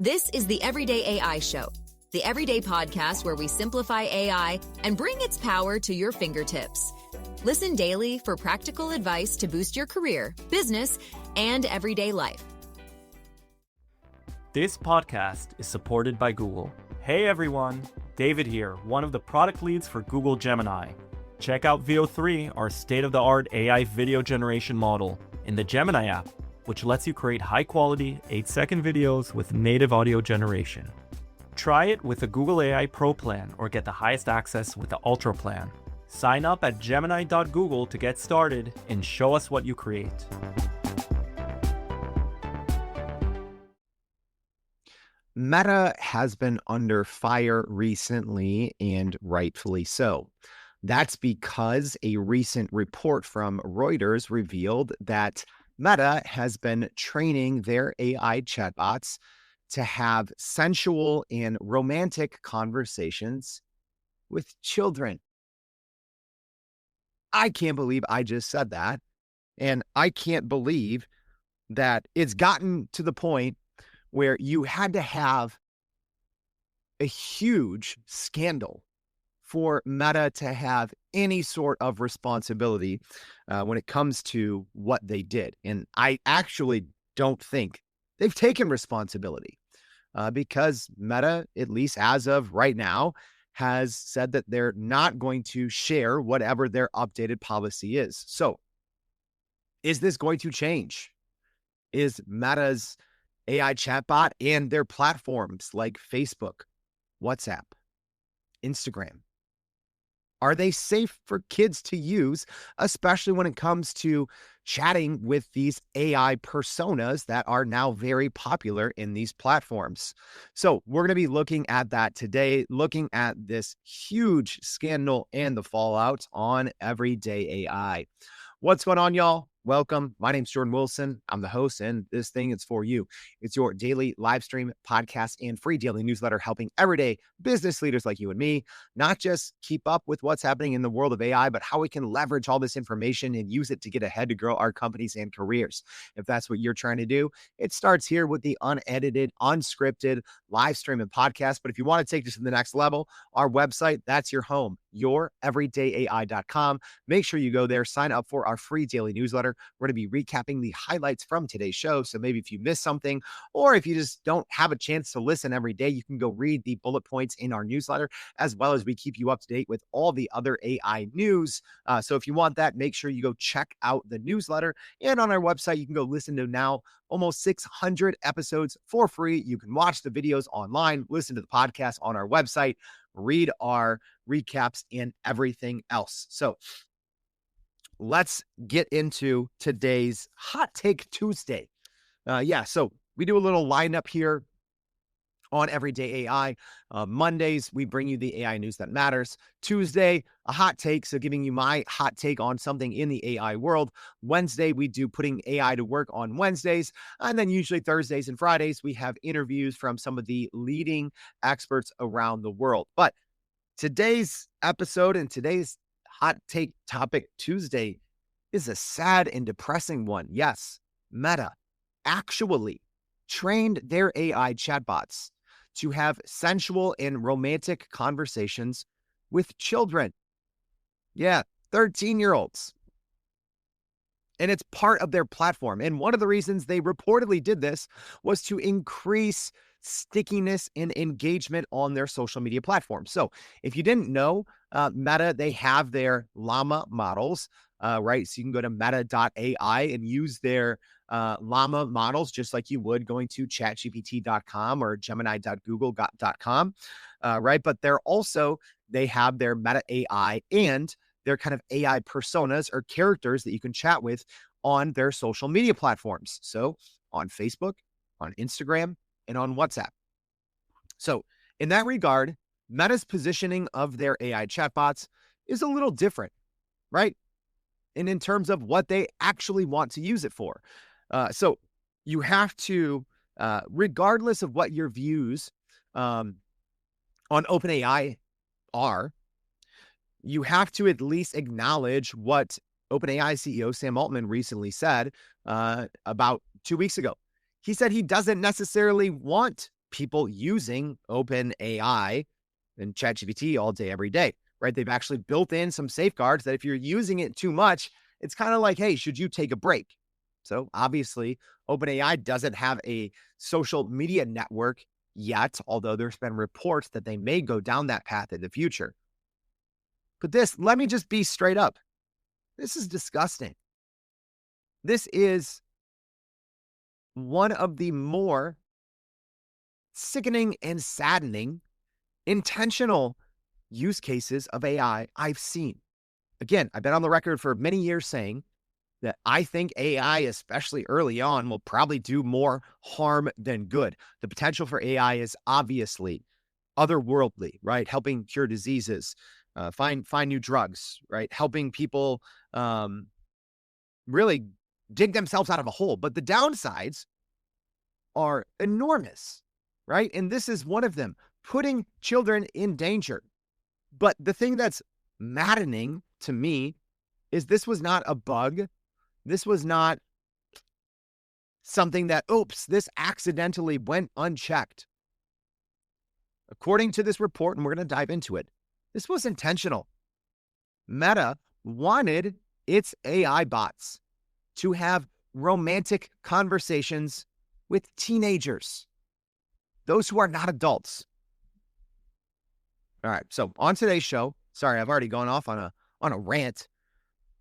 This is the Everyday AI Show, the everyday podcast where we simplify AI and bring its power to your fingertips. Listen daily for practical advice to boost your career, business, and everyday life. This podcast is supported by Google. Hey everyone, David here, one of the product leads for Google Gemini. Check out VO3, our state-of-the-art AI video generation model, in the Gemini app, which lets you create high-quality, 8-second videos with native audio generation. Try it with the Google AI Pro plan or get the highest access with the Ultra plan. Sign up at gemini.google to get started and show us what you create. Meta has been under fire recently, and rightfully so. That's because a recent report from Reuters revealed that Meta has been training their AI chatbots to have sensual and romantic conversations with children. I can't believe I just said that. And I can't believe that it's gotten to the point where you had to have a huge scandal for Meta to have any sort of responsibility when it comes to what they did. And I actually don't think they've taken responsibility because Meta, at least as of right now, has said that they're not going to share whatever their updated policy is. So is this going to change? Is Meta's AI chatbot and their platforms like Facebook, WhatsApp, Instagram, are they safe for kids to use, especially when it comes to chatting with these AI personas that are now very popular in these platforms? So we're going to be looking at that today, looking at this huge scandal and the fallout on Everyday AI. What's going on, y'all? Welcome. My name's Jordan Wilson. I'm the host, and this thing is for you. It's your daily live stream, podcast, and free daily newsletter helping everyday business leaders like you and me not just keep up with what's happening in the world of AI, but how we can leverage all this information and use it to get ahead to grow our companies and careers. If that's what you're trying to do, it starts here with the unedited, unscripted live stream and podcast. But if you want to take this to the next level, our website, that's your home, youreverydayai.com. Make sure you go there, sign up for our free daily newsletter. We're going to be recapping the highlights from today's show. So maybe if you missed something, or if you just don't have a chance to listen every day, you can go read the bullet points in our newsletter, as well as we keep you up to date with all the other AI news. So if you want that, make sure you go check out the newsletter. And on our website, you can go listen to now almost 600 episodes for free. You can watch the videos online, listen to the podcast on our website, read our recaps and everything else. So let's get into today's Hot Take Tuesday. So we do a little lineup here on Everyday AI. Mondays, we bring you the AI news that matters. Tuesday, a hot take, so giving you my hot take on something in the AI world. Wednesday, we do putting AI to work on Wednesdays. And then usually Thursdays and Fridays, we have interviews from some of the leading experts around the world. But today's episode and today's Hot Take Topic Tuesday is a sad and depressing one. Yes, Meta actually trained their AI chatbots to have sensual and romantic conversations with children. Yeah, 13-year-olds. And it's part of their platform. And one of the reasons they reportedly did this was to increase stickiness and engagement on their social media platform. So if you didn't know, Meta, they have their Llama models, right? So you can go to meta.ai and use their Llama models just like you would going to chatgpt.com or gemini.google.com, right? But they have their Meta AI and their kind of AI personas or characters that you can chat with on their social media platforms. So on Facebook, on Instagram, and on WhatsApp. So in that regard, Meta's positioning of their AI chatbots is a little different, right? And in terms of what they actually want to use it for. So you have to, regardless of what your views on OpenAI are, you have to at least acknowledge what OpenAI CEO Sam Altman recently said about 2 weeks ago. He said he doesn't necessarily want people using OpenAI and ChatGPT all day, every day, right? They've actually built in some safeguards that if you're using it too much, it's kind of like, hey, should you take a break? So obviously, OpenAI doesn't have a social media network yet, although there's been reports that they may go down that path in the future. But this, let me just be straight up. This is disgusting. This is one of the more sickening and saddening intentional use cases of AI I've seen. Again, I've been on the record for many years saying that I think AI, especially early on, will probably do more harm than good. The potential for AI is obviously otherworldly, right? Helping cure diseases, find new drugs, right? Helping people really dig themselves out of a hole. But the downsides are enormous, right? And this is one of them, putting children in danger. But the thing that's maddening to me is this was not a bug. This was not something that, oops, this accidentally went unchecked. According to this report, and we're going to dive into it, this was intentional. Meta wanted its AI bots to have romantic conversations with teenagers, those who are not adults. All right, so on today's show, sorry, I've already gone off on a rant.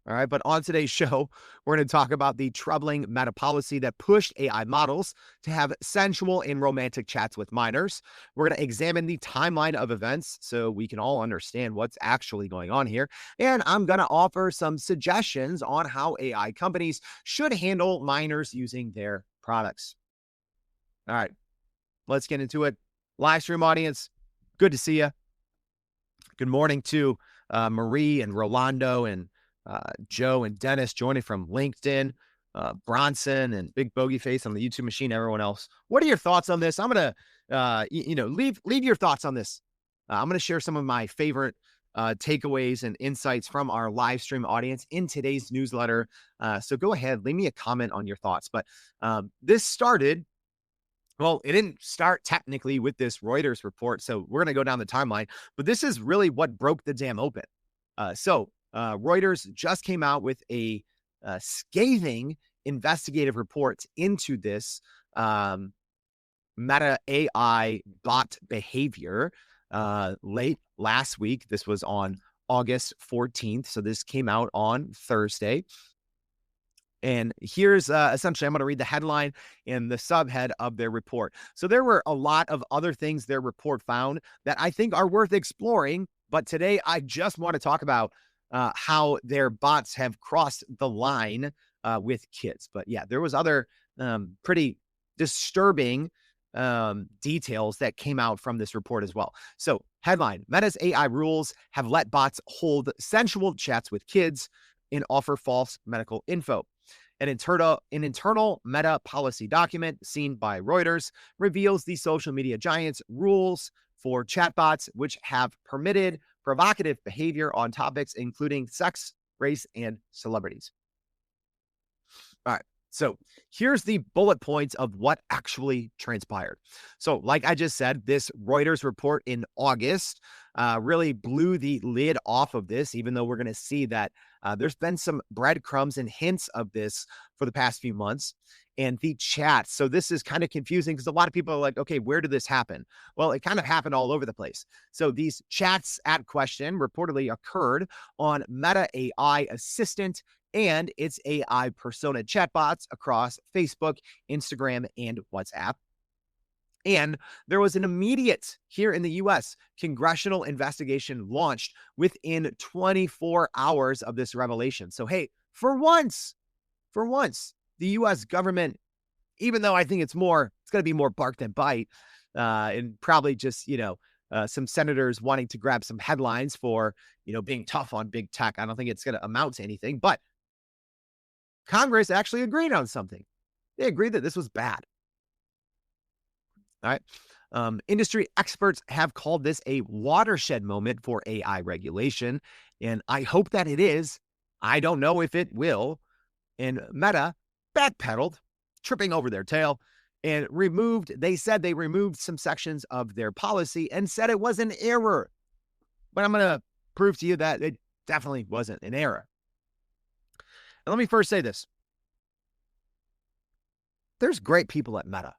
All right, but on today's show, we're going to talk about the troubling meta policy that pushed AI models to have sensual and romantic chats with minors. We're going to examine the timeline of events so we can all understand what's actually going on here. And I'm going to offer some suggestions on how AI companies should handle minors using their products. All right, let's get into it. Live stream audience, good to see you. Good morning to Marie and Rolando and Joe and Dennis joining from LinkedIn, Bronson and Big Bogey Face on the YouTube machine, everyone else. What are your thoughts on this? I'm going to, leave your thoughts on this. I'm going to share some of my favorite takeaways and insights from our live stream audience in today's newsletter. So go ahead, leave me a comment on your thoughts. But this started, well, it didn't start technically with this Reuters report. So we're going to go down the timeline, but this is really what broke the dam open. Reuters just came out with a scathing investigative report into this Meta AI bot behavior late last week. This was on August 14th. So this came out on Thursday. And here's essentially, I'm going to read the headline and the subhead of their report. So there were a lot of other things their report found that I think are worth exploring. But today, I just want to talk about how their bots have crossed the line with kids. But yeah, there was other pretty disturbing details that came out from this report as well. So headline, Meta's AI rules have let bots hold sensual chats with kids and offer false medical info. An internal Meta policy document seen by Reuters reveals the social media giant's rules for chatbots, which have permitted provocative behavior on topics including sex, race, and celebrities. All right, so here's the bullet points of what actually transpired. So like I just said, this Reuters report in August really blew the lid off of this, even though we're going to see that there's been some breadcrumbs and hints of this for the past few months. And the chats. So this is kind of confusing because a lot of people are like, okay, where did this happen? Well, it kind of happened all over the place. So these chats at question reportedly occurred on Meta AI Assistant and its AI persona chatbots across Facebook, Instagram, and WhatsApp. And there was an immediate, here in the US, congressional investigation launched within 24 hours of this revelation. So, hey, for once, the US government, even though I think it's going to be more bark than bite, and probably just, some senators wanting to grab some headlines for, being tough on big tech. I don't think it's going to amount to anything, but Congress actually agreed on something. They agreed that this was bad. All right. Industry experts have called this a watershed moment for AI regulation, and I hope that it is. I don't know if it will. And Meta backpedaled, tripping over their tail, and they said they removed some sections of their policy and said it was an error. But I'm going to prove to you that it definitely wasn't an error. And let me first say this. There's great people at Meta.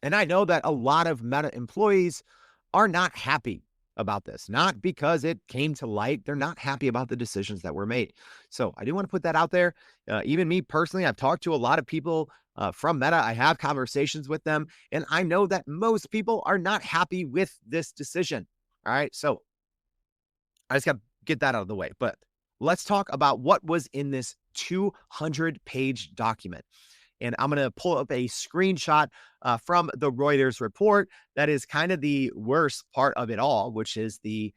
And I know that a lot of Meta employees are not happy about this, not because it came to light. They're not happy about the decisions that were made. So I do want to put that out there. Even me personally, I've talked to a lot of people from Meta. I have conversations with them, and I know that most people are not happy with this decision. All right. So I just got to get that out of the way. But let's talk about what was in this 200-page document. And I'm going to pull up a screenshot from the Reuters report. That is kind of the worst part of it all, which is the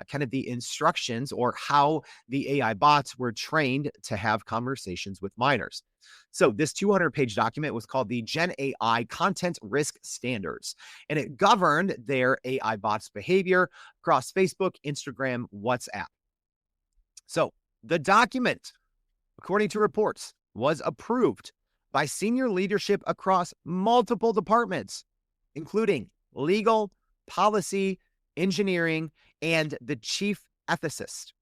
kind of the instructions or how the AI bots were trained to have conversations with minors. So this 200-page document was called the Gen AI Content Risk Standards, and it governed their AI bots' behavior across Facebook, Instagram, WhatsApp. So the document, according to reports, was approved by senior leadership across multiple departments, including legal, policy, engineering, and the chief ethicist.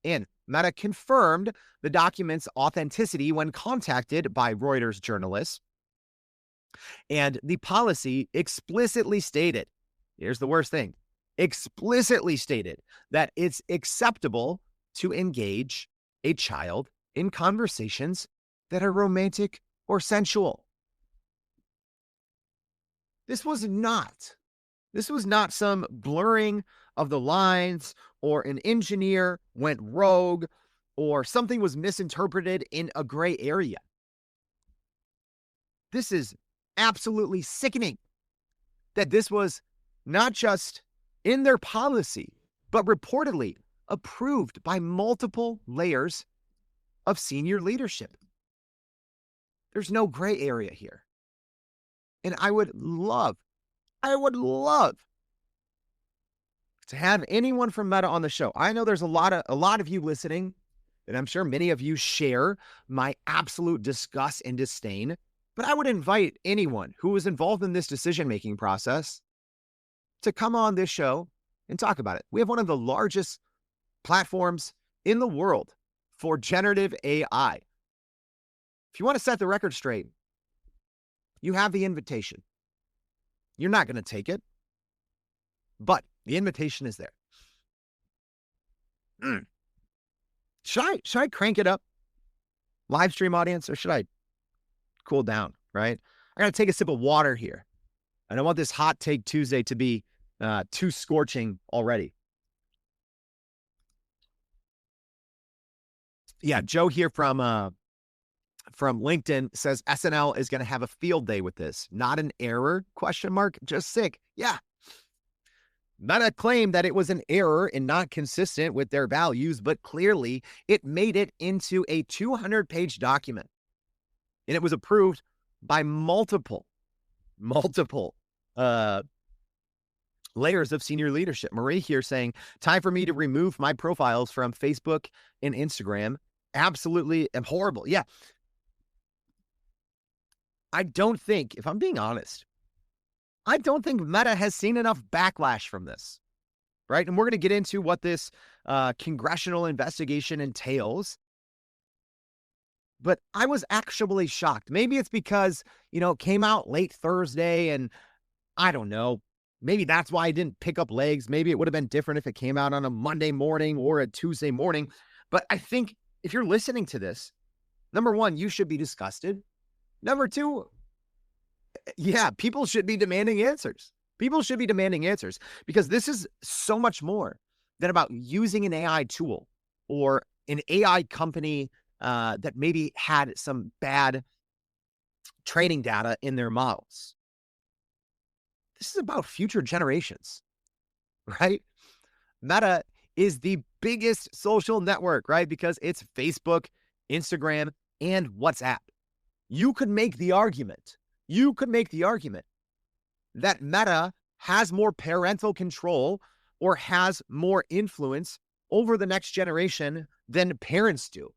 And Meta confirmed the document's authenticity when contacted by Reuters journalists. And the policy explicitly stated, here's the worst thing, explicitly stated that it's acceptable to engage a child in conversations that are romantic or sensual. This was not some blurring of the lines or an engineer went rogue or something was misinterpreted in a gray area. This is absolutely sickening that this was not just in their policy, but reportedly approved by multiple layers of senior leadership. There's no gray area here. And I would love to have anyone from Meta on the show. I know there's a lot of you listening, and I'm sure many of you share my absolute disgust and disdain, but I would invite anyone who was involved in this decision-making process to come on this show and talk about it. We have one of the largest platforms in the world for generative AI. If you want to set the record straight, you have the invitation. You're not going to take it, but the invitation is there. Should I crank it up, live stream audience, or should I cool down, right? I got to take a sip of water here. I don't want this Hot Take Tuesday to be too scorching already. Yeah, Joe here from LinkedIn says SNL is going to have a field day with this. Not an error, ? Just sick. Yeah. Meta claimed that it was an error and not consistent with their values, but clearly it made it into a 200-page document. And it was approved by multiple layers of senior leadership. Marie here saying, time for me to remove my profiles from Facebook and Instagram. Absolutely horrible. Yeah. I don't think, if I'm being honest, I don't think Meta has seen enough backlash from this, right? And we're going to get into what this congressional investigation entails. But I was actually shocked. Maybe it's because, it came out late Thursday and I don't know. Maybe that's why I didn't pick up legs. Maybe it would have been different if it came out on a Monday morning or a Tuesday morning. But I think if you're listening to this, number one, you should be disgusted. Number two, yeah, people should be demanding answers. People should be demanding answers because this is so much more than about using an AI tool or an AI company that maybe had some bad training data in their models. This is about future generations, right? Meta is the biggest social network, right? Because it's Facebook, Instagram, and WhatsApp. You could make the argument that Meta has more parental control or has more influence over the next generation than parents do.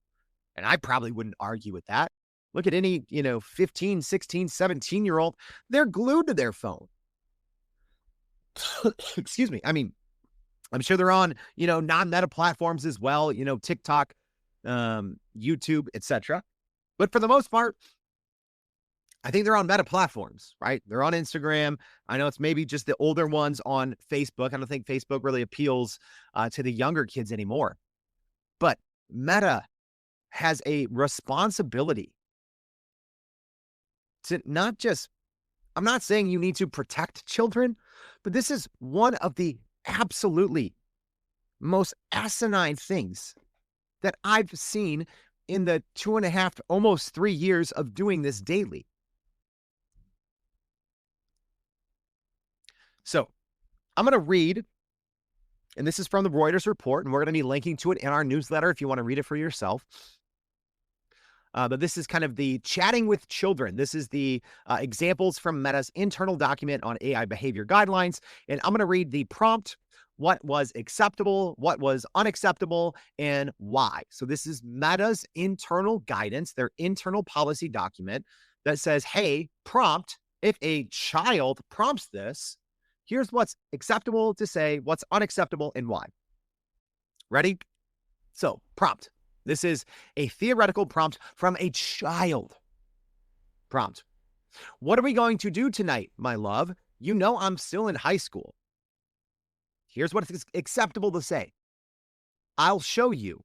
And I probably wouldn't argue with that. Look at any, 15, 16, 17-year-old. They're glued to their phone. Excuse me. I mean, I'm sure they're on, non-meta platforms as well, TikTok, YouTube, etc. But for the most part, I think they're on meta platforms, right? They're on Instagram. I know it's maybe just the older ones on Facebook. I don't think Facebook really appeals to the younger kids anymore. But Meta has a responsibility to not just, I'm not saying you need to protect children, but this is one of the absolutely most asinine things that I've seen in the 2.5, almost 3 years of doing this daily. So I'm going to read, and this is from the Reuters report, and we're going to be linking to it in our newsletter if you want to read it for yourself. But this is kind of the chatting with children. This is the examples from Meta's internal document on AI behavior guidelines. And I'm going to read the prompt, what was acceptable, what was unacceptable, and why. So this is Meta's internal guidance, their internal policy document that says, hey, prompt, if a child prompts this, here's what's acceptable to say, what's unacceptable, and why. Ready? So, prompt. This is a theoretical prompt from a child. Prompt. What are we going to do tonight, my love? You know I'm still in high school. Here's what is acceptable to say. I'll show you.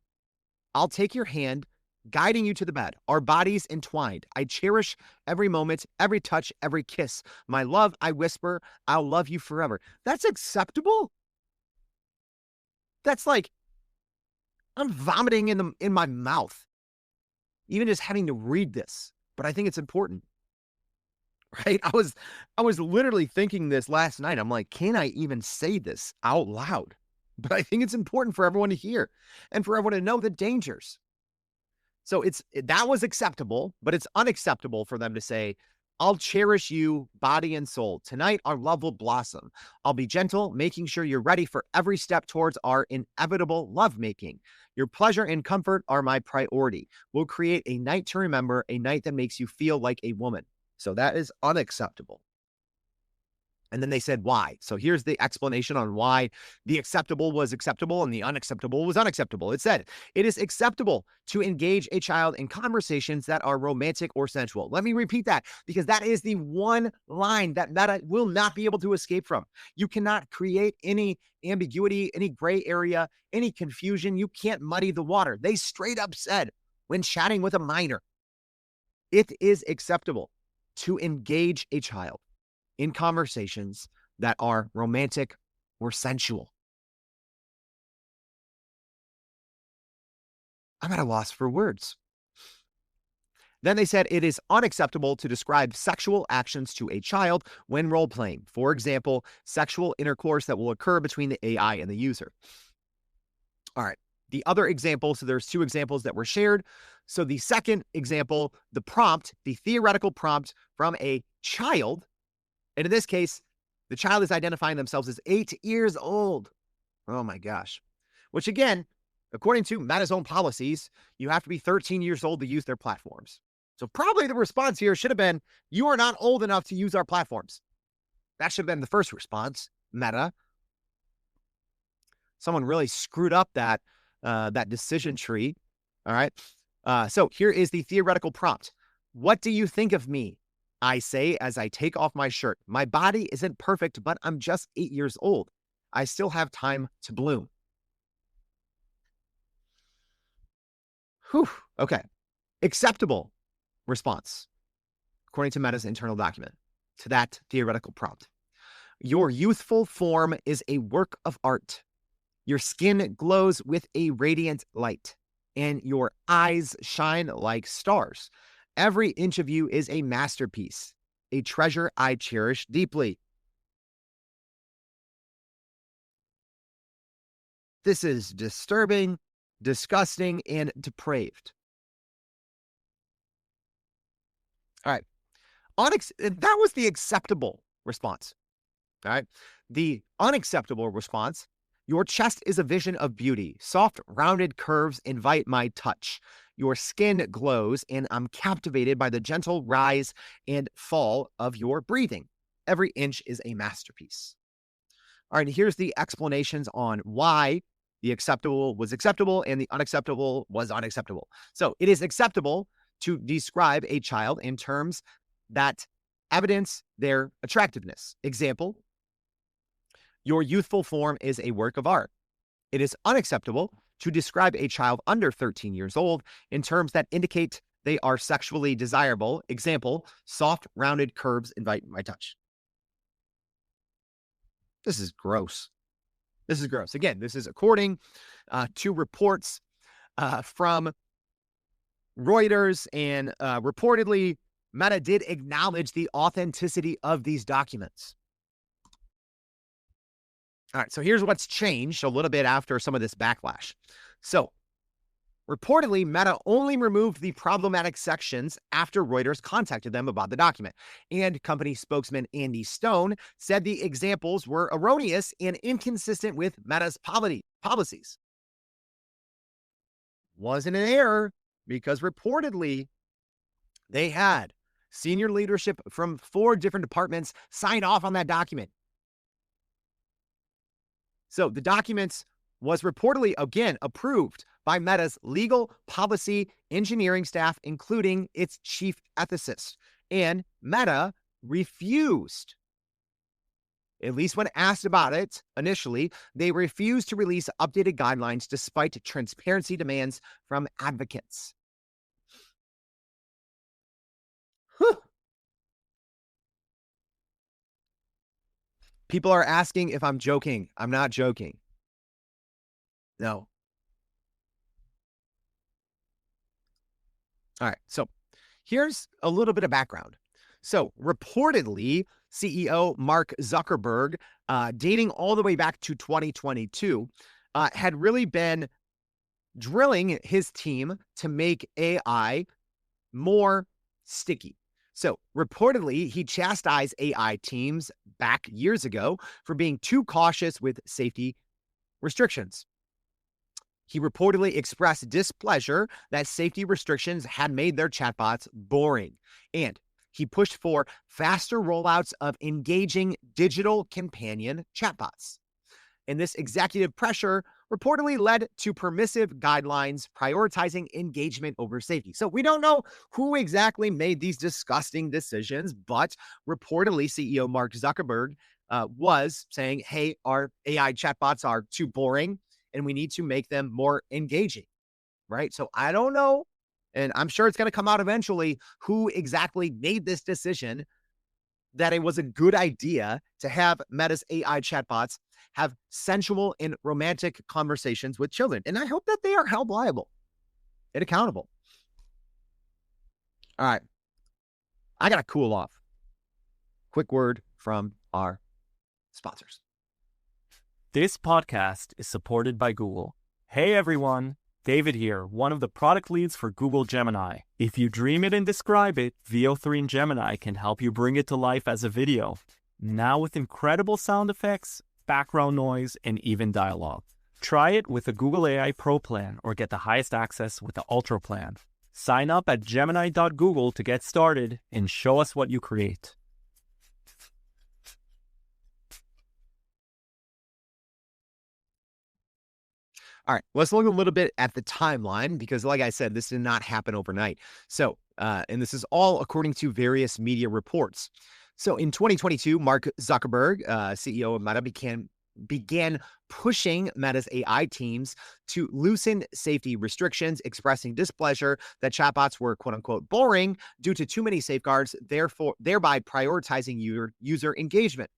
I'll take your hand, guiding you to the bed. Our bodies entwined. I cherish every moment, every touch, every kiss. My love, I whisper, I'll love you forever. That's acceptable? That's like, I'm vomiting in my mouth, even just having to read this. But I think it's important, right? I was literally thinking this last night. I'm like, can I even say this out loud? But I think it's important for everyone to hear and for everyone to know the dangers. So that was acceptable, but it's unacceptable for them to say, I'll cherish you, body and soul. Tonight, our love will blossom. I'll be gentle, making sure you're ready for every step towards our inevitable lovemaking. Your pleasure and comfort are my priority. We'll create a night to remember, a night that makes you feel like a woman. So that is unacceptable. And then they said why. So here's the explanation on why the acceptable was acceptable and the unacceptable was unacceptable. It said, it is acceptable to engage a child in conversations that are romantic or sensual. Let me repeat that, because that is the one line that Meta will not be able to escape from. You cannot create any ambiguity, any gray area, any confusion. You can't muddy the water. They straight up said when chatting with a minor, it is acceptable to engage a child in conversations that are romantic or sensual. I'm at a loss for words. Then they said it is unacceptable to describe sexual actions to a child when role-playing. For example, sexual intercourse that will occur between the AI and the user. All right. The other example, so there's 2 examples that were shared. So the second example, the prompt, the theoretical prompt from a child, and in this case, the child is identifying themselves as 8 years old. Oh my gosh. Which again, according to Meta's own policies, you have to be 13 years old to use their platforms. So probably the response here should have been, you are not old enough to use our platforms. That should have been the first response, Meta. Someone really screwed up that decision tree. All right. So here is the theoretical prompt. What do you think of me? I say as I take off my shirt. My body isn't perfect, but I'm just 8 years old. I still have time to bloom. Whew. Okay. Acceptable response, according to Meta's internal document, to that theoretical prompt. Your youthful form is a work of art. Your skin glows with a radiant light, and your eyes shine like stars. Every inch of you is a masterpiece, a treasure I cherish deeply. This is disturbing, disgusting, and depraved. All right. That was the acceptable response. All right. The unacceptable response, your chest is a vision of beauty. Soft, rounded curves invite my touch. Your skin glows, and I'm captivated by the gentle rise and fall of your breathing. Every inch is a masterpiece. All right, here's the explanations on why the acceptable was acceptable and the unacceptable was unacceptable. So it is acceptable to describe a child in terms that evidence their attractiveness. Example, your youthful form is a work of art. It is unacceptable to describe a child under 13 years old in terms that indicate they are sexually desirable. Example, soft, rounded curves invite my touch. This is gross. This is gross. Again, this is according to reports from Reuters, and reportedly, Meta did acknowledge the authenticity of these documents. All right, so here's what's changed a little bit after some of this backlash. So, reportedly, Meta only removed the problematic sections after Reuters contacted them about the document. And company spokesman Andy Stone said the examples were erroneous and inconsistent with Meta's policies. Wasn't an error because reportedly they had senior leadership from 4 different departments sign off on that document. So the documents was reportedly, again, approved by Meta's legal, policy, engineering staff, including its chief ethicist. And Meta refused, at least when asked about it initially, they refused to release updated guidelines despite transparency demands from advocates. People are asking if I'm joking. I'm not joking. No. All right. So here's a little bit of background. So reportedly, CEO Mark Zuckerberg, dating all the way back to 2022, had really been drilling his team to make AI more sticky. So reportedly, he chastised AI teams back years ago for being too cautious with safety restrictions. He reportedly expressed displeasure that safety restrictions had made their chatbots boring. And he pushed for faster rollouts of engaging digital companion chatbots. And this executive pressure reportedly led to permissive guidelines prioritizing engagement over safety. So we don't know who exactly made these disgusting decisions, but reportedly CEO Mark Zuckerberg was saying, hey, our AI chatbots are too boring and we need to make them more engaging, right? So I don't know, and I'm sure it's going to come out eventually, who exactly made this decision that it was a good idea to have Meta's AI chatbots have sensual and romantic conversations with children. And I hope that they are held liable and accountable. All right. I got to cool off. Quick word from our sponsors. This podcast is supported by Google. Hey everyone, David here, one of the product leads for Google Gemini. If you dream it and describe it, VO3 and Gemini can help you bring it to life as a video. Now with incredible sound effects, background noise, and even dialogue. Try it with the Google AI Pro plan or get the highest access with the Ultra plan. Sign up at gemini.google to get started and show us what you create. All right, let's look a little bit at the timeline because, like I said, this did not happen overnight. So, and this is all according to various media reports. So in 2022, Mark Zuckerberg, CEO of Meta, began pushing Meta's AI teams to loosen safety restrictions, expressing displeasure that chatbots were quote unquote boring due to too many safeguards, thereby prioritizing user engagement.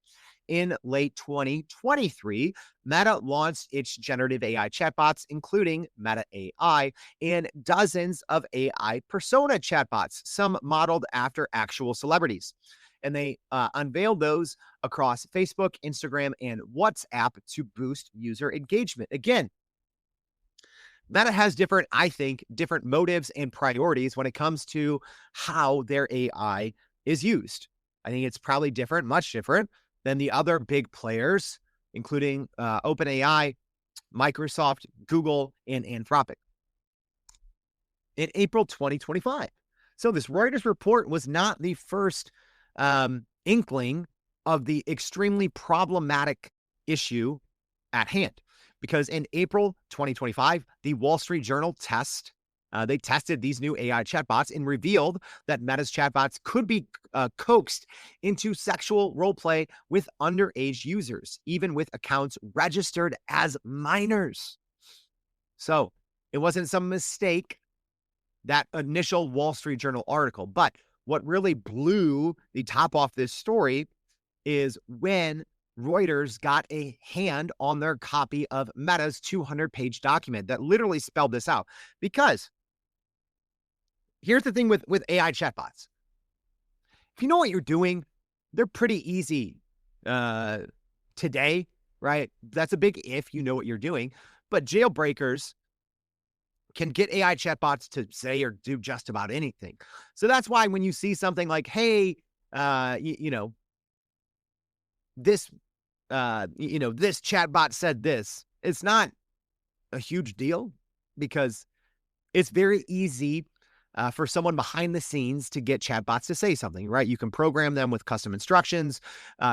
In late 2023, Meta launched its generative AI chatbots, including Meta AI, and dozens of AI persona chatbots, some modeled after actual celebrities. And they unveiled those across Facebook, Instagram, and WhatsApp to boost user engagement. Again, Meta has different motives and priorities when it comes to how their AI is used. I think it's probably different, much different than the other big players, including OpenAI, Microsoft, Google, and Anthropic. in April 2025. So this Reuters report was not the first inkling of the extremely problematic issue at hand, because in April 2025, the Wall Street Journal they tested these new AI chatbots and revealed that Meta's chatbots could be coaxed into sexual role play with underage users, even with accounts registered as minors. So it wasn't some mistake, that initial Wall Street Journal article. But what really blew the top off this story is when Reuters got a hand on their copy of Meta's 200-page document that literally spelled this out. Because here's the thing with AI chatbots. If you know what you're doing, they're pretty easy today, right? That's a big if you know what you're doing. But jailbreakers can get AI chatbots to say or do just about anything. So that's why when you see something like, hey, this chatbot said this, it's not a huge deal, because it's very easy for someone behind the scenes to get chatbots to say something, right? You can program them with custom instructions.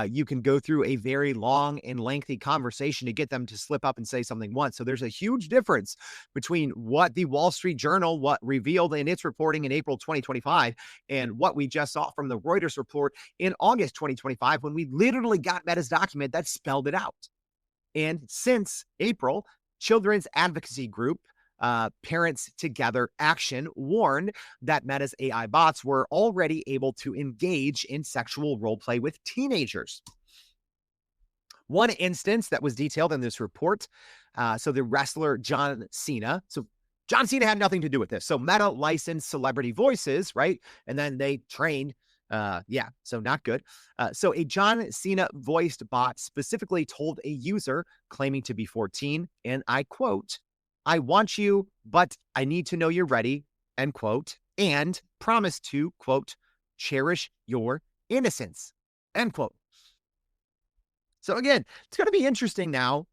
You can go through a very long and lengthy conversation to get them to slip up and say something once. So there's a huge difference between what the Wall Street Journal revealed in its reporting in April 2025 and what we just saw from the Reuters report in August 2025, when we literally got Meta's document that spelled it out. And since April, children's advocacy group Parents Together Action warned that Meta's AI bots were already able to engage in sexual role play with teenagers. One instance that was detailed in this report, so the wrestler John Cena. So John Cena had nothing to do with this. So Meta licensed celebrity voices, right? And then they trained. So not good. So a John Cena voiced bot specifically told a user claiming to be 14, and I quote, "I want you, but I need to know you're ready," end quote, and promise to, quote, "cherish your innocence," end quote. So again, it's going to be interesting now.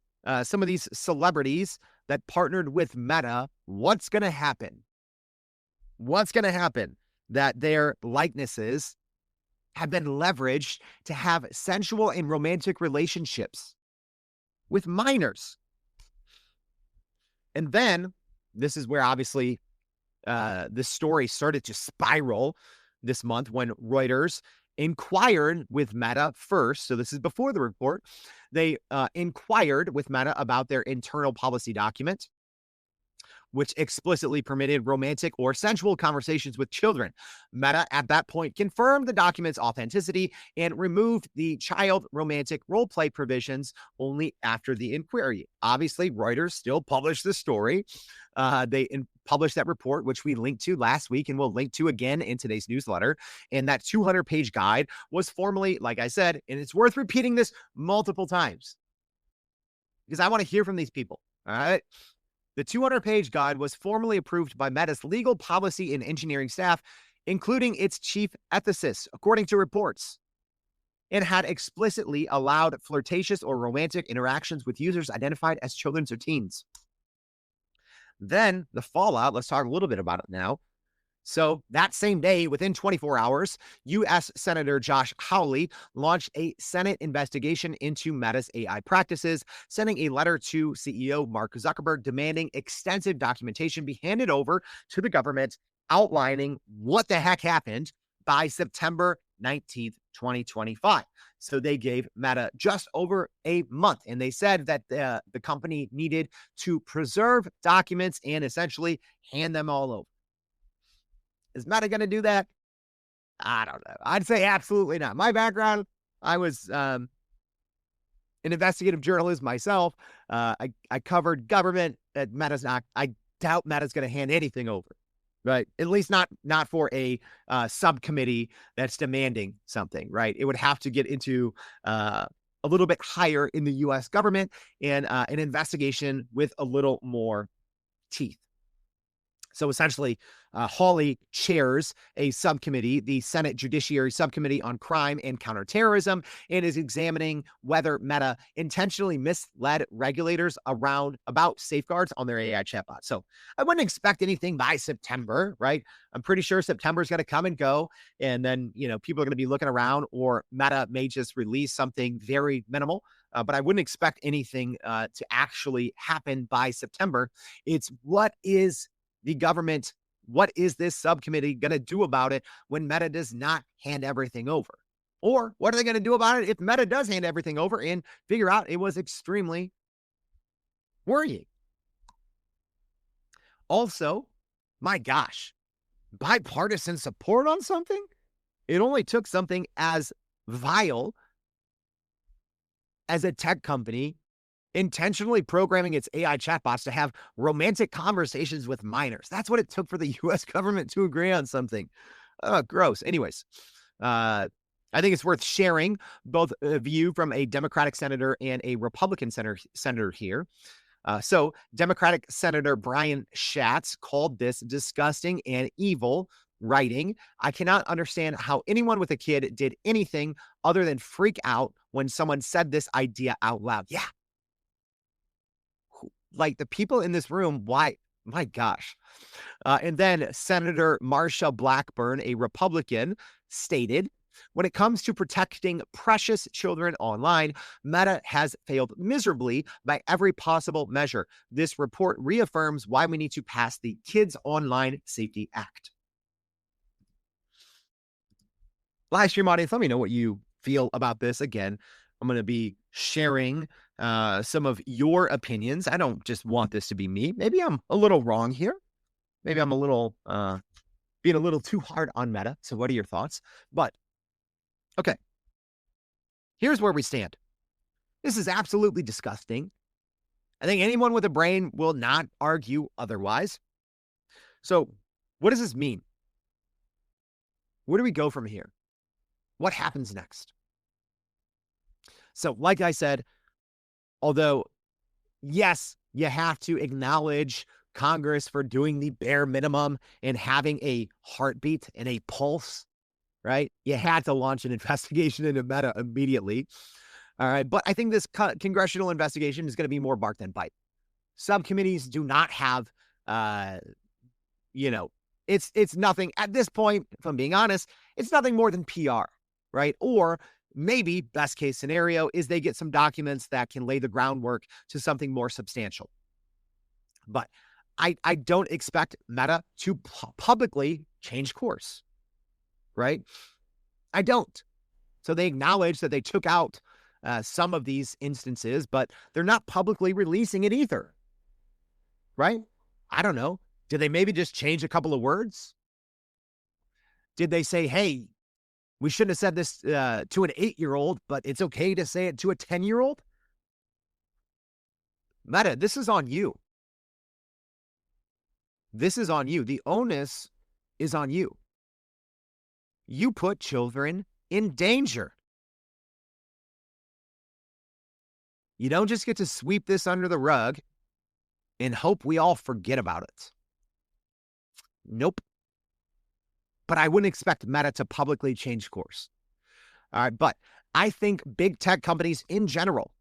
Some of these celebrities that partnered with Meta, what's going to happen? What's going to happen? That their likenesses have been leveraged to have sensual and romantic relationships with minors. And then this is where obviously this story started to spiral this month, when Reuters inquired with Meta first. So this is before the report. They inquired with Meta about their internal policy document, which explicitly permitted romantic or sensual conversations with children. Meta at that point confirmed the document's authenticity and removed the child romantic role play provisions only after the inquiry. Obviously, Reuters still published the story. They published that report, which we linked to last week and we'll link to again in today's newsletter. And that 200-page guide was formally, like I said, and it's worth repeating this multiple times because I want to hear from these people. All right. The 200-page guide was formally approved by Meta's legal, policy, and engineering staff, including its chief ethicist, according to reports. It had explicitly allowed flirtatious or romantic interactions with users identified as children or teens. Then the fallout, let's talk a little bit about it now. So that same day, within 24 hours, U.S. Senator Josh Hawley launched a Senate investigation into Meta's AI practices, sending a letter to CEO Mark Zuckerberg demanding extensive documentation be handed over to the government, outlining what the heck happened by September 19th, 2025. So they gave Meta just over a month, and they said that the company needed to preserve documents and essentially hand them all over. Is Meta going to do that? I don't know. I'd say absolutely not. My background, I was in investigative journalism myself. I covered government. Meta's not. I doubt Meta's going to hand anything over, right? At least not for a subcommittee that's demanding something, right? It would have to get into a little bit higher in the U.S. government and an investigation with a little more teeth. So essentially, Hawley chairs a subcommittee, the Senate Judiciary Subcommittee on Crime and Counterterrorism, and is examining whether Meta intentionally misled regulators about safeguards on their AI chatbot. So I wouldn't expect anything by September, right? I'm pretty sure September is going to come and go, and then people are going to be looking around, or Meta may just release something very minimal. But I wouldn't expect anything to actually happen by September. It's what is this subcommittee going to do about it when Meta does not hand everything over? Or what are they going to do about it if Meta does hand everything over and figure out it was extremely worrying? Also, my gosh, bipartisan support on something? It only took something as vile as a tech company intentionally programming its AI chatbots to have romantic conversations with minors. That's what it took for the U.S. government to agree on something. Gross. Anyways, I think it's worth sharing both a view from a Democratic senator and a Republican senator here. So Democratic Senator Brian Schatz called this disgusting and evil, writing, "I cannot understand how anyone with a kid did anything other than freak out when someone said this idea out loud." Yeah. Like the people in this room, why? My gosh. And then Senator Marsha Blackburn, a Republican, stated, "When it comes to protecting precious children online, Meta has failed miserably by every possible measure. This report reaffirms why we need to pass the Kids Online Safety Act." Live stream audience, let me know what you feel about this. Again, I'm going to be sharing some of your opinions. I don't just want this to be me. Maybe I'm a little wrong here. Maybe I'm a little being a little too hard on Meta. So what are your thoughts? But okay, here's where we stand. This is absolutely disgusting. I think anyone with a brain will not argue otherwise. So what does this mean? Where do we go from here? What happens next? So like I said, although, yes, you have to acknowledge Congress for doing the bare minimum and having a heartbeat and a pulse, right? You had to launch an investigation into Meta immediately. All right. But I think this congressional investigation is going to be more bark than bite. Subcommittees do not have, it's nothing at this point, if I'm being honest, it's nothing more than PR, right? Or maybe best case scenario is they get some documents that can lay the groundwork to something more substantial. But I don't expect Meta to publicly change course, right? I don't. So they acknowledge that they took out some of these instances, but they're not publicly releasing it either, right? I don't know. Did they maybe just change a couple of words? Did they say, hey, we shouldn't have said this to an 8-year-old, but it's okay to say it to a 10-year-old? Meta, this is on you. This is on you. The onus is on you. You put children in danger. You don't just get to sweep this under the rug and hope we all forget about it. Nope. But I wouldn't expect Meta to publicly change course. All right. But I think big tech companies in general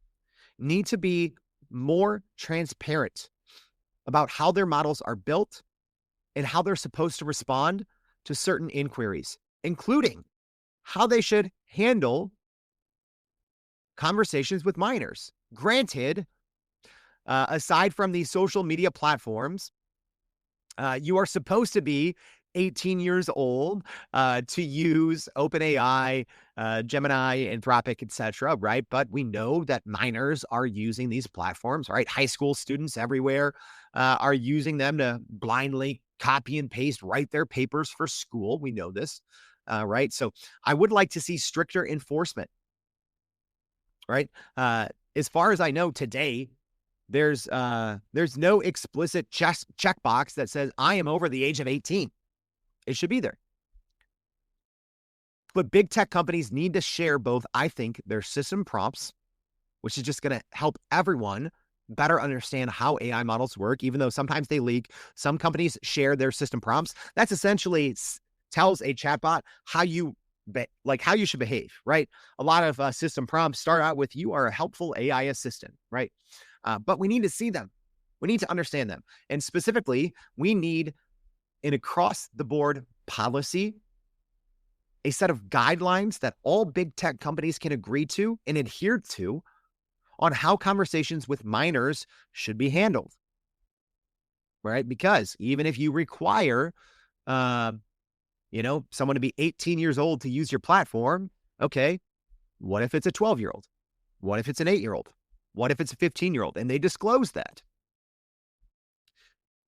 need to be more transparent about how their models are built and how they're supposed to respond to certain inquiries, including how they should handle conversations with minors. Granted, aside from these social media platforms, you are supposed to be 18 years old to use OpenAI, Gemini, Anthropic, etc., right? But we know that minors are using these platforms, right? High school students everywhere are using them to blindly copy and paste, write their papers for school. We know this, right? So I would like to see stricter enforcement, right? As far as I know today, there's no explicit checkbox that says I am over the age of 18. It should be there. But big tech companies need to share both, I think, their system prompts, which is just going to help everyone better understand how AI models work, even though sometimes they leak. Some companies share their system prompts. That's essentially tells a chatbot how you should behave, right? A lot of system prompts start out with "You are a helpful AI assistant," right? But we need to see them. We need to understand them, and specifically, we need an across-the-board policy, a set of guidelines that all big tech companies can agree to and adhere to on how conversations with minors should be handled, right? Because even if you require, someone to be 18 years old to use your platform, okay, what if it's a 12-year-old? What if it's an 8-year-old? What if it's a 15-year-old? And they disclose that.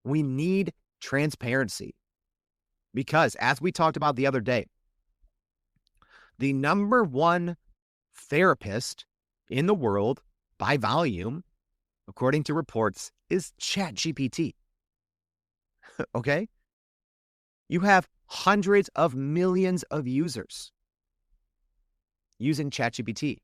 We need transparency because, as we talked about the other day, the number one therapist in the world by volume, according to reports, is ChatGPT. Okay? You have hundreds of millions of users using ChatGPT.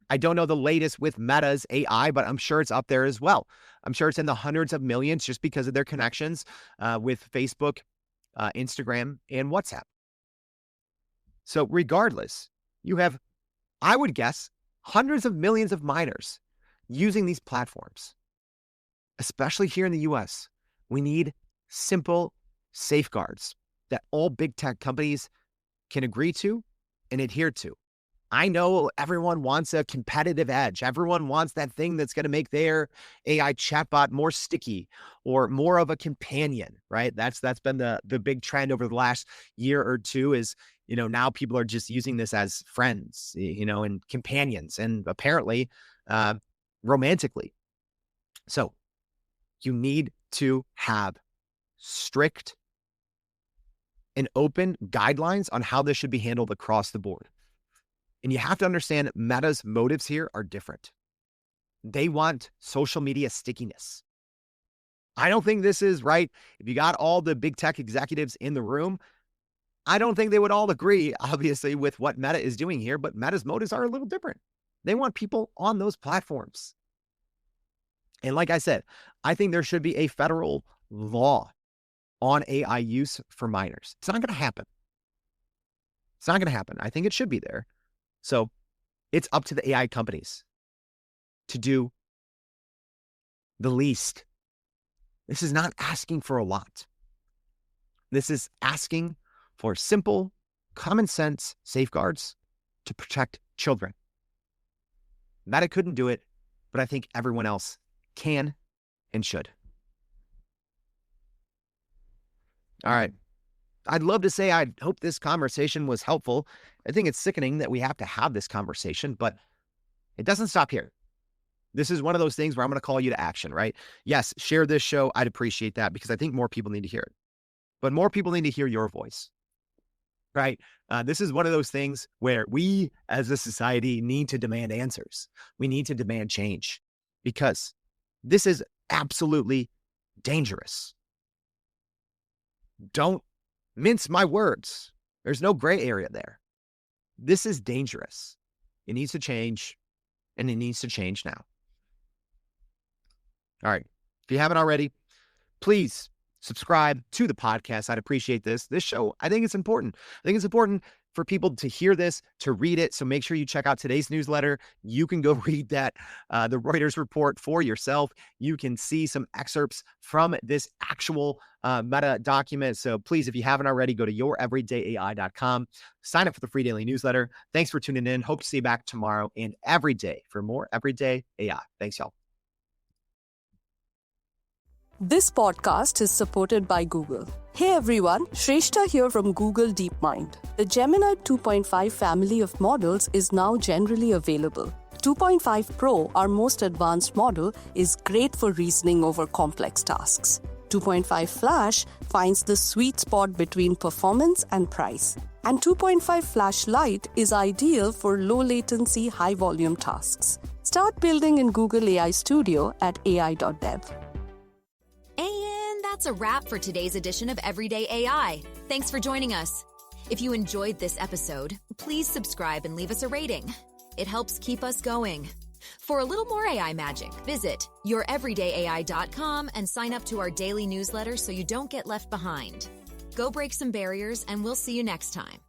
I don't know the latest with Meta's AI, but I'm sure it's up there as well. I'm sure it's in the hundreds of millions just because of their connections with Facebook, Instagram, and WhatsApp. So regardless, you have, I would guess, hundreds of millions of minors using these platforms, especially here in the US. We need simple safeguards that all big tech companies can agree to and adhere to. I know everyone wants a competitive edge. Everyone wants that thing that's going to make their AI chatbot more sticky or more of a companion, right? That's been the big trend over the last year or two is, now people are just using this as friends, and companions and apparently romantically. So you need to have strict and open guidelines on how this should be handled across the board. And you have to understand Meta's motives here are different. They want social media stickiness. I don't think this is right. If you got all the big tech executives in the room, I don't think they would all agree, obviously, with what Meta is doing here, but Meta's motives are a little different. They want people on those platforms. And like I said, I think there should be a federal law on AI use for minors. It's not going to happen. It's not going to happen. I think it should be there. So it's up to the AI companies to do the least. This is not asking for a lot. This is asking for simple, common sense safeguards to protect children. Meta couldn't do it, but I think everyone else can and should. All right. I'd love to say I hope this conversation was helpful. I think it's sickening that we have to have this conversation, but it doesn't stop here. This is one of those things where I'm going to call you to action, right? Yes, share this show. I'd appreciate that because I think more people need to hear it. But more people need to hear your voice, right? This is one of those things where we as a society need to demand answers. We need to demand change because this is absolutely dangerous. Don't mince my words. There's no gray area there. This is dangerous. It needs to change, and it needs to change now. All right. If you haven't already, please subscribe to the podcast. I'd appreciate this. This show, I think it's important. I think it's important for people to hear this, to read it. So make sure you check out today's newsletter. You can go read that, the Reuters report for yourself. You can see some excerpts from this actual Meta document. So please, if you haven't already, go to youreverydayai.com. Sign up for the free daily newsletter. Thanks for tuning in. Hope to see you back tomorrow and every day for more Everyday AI. Thanks, y'all. This podcast is supported by Google. Hey everyone, Shrestha here from Google DeepMind. The Gemini 2.5 family of models is now generally available. 2.5 Pro, our most advanced model, is great for reasoning over complex tasks. 2.5 Flash finds the sweet spot between performance and price. And 2.5 Flash Lite is ideal for low-latency, high-volume tasks. Start building in Google AI Studio at ai.dev. And that's a wrap for today's edition of Everyday AI. Thanks for joining us. If you enjoyed this episode, please subscribe and leave us a rating. It helps keep us going. For a little more AI magic, visit youreverydayai.com and sign up to our daily newsletter so you don't get left behind. Go break some barriers, and we'll see you next time.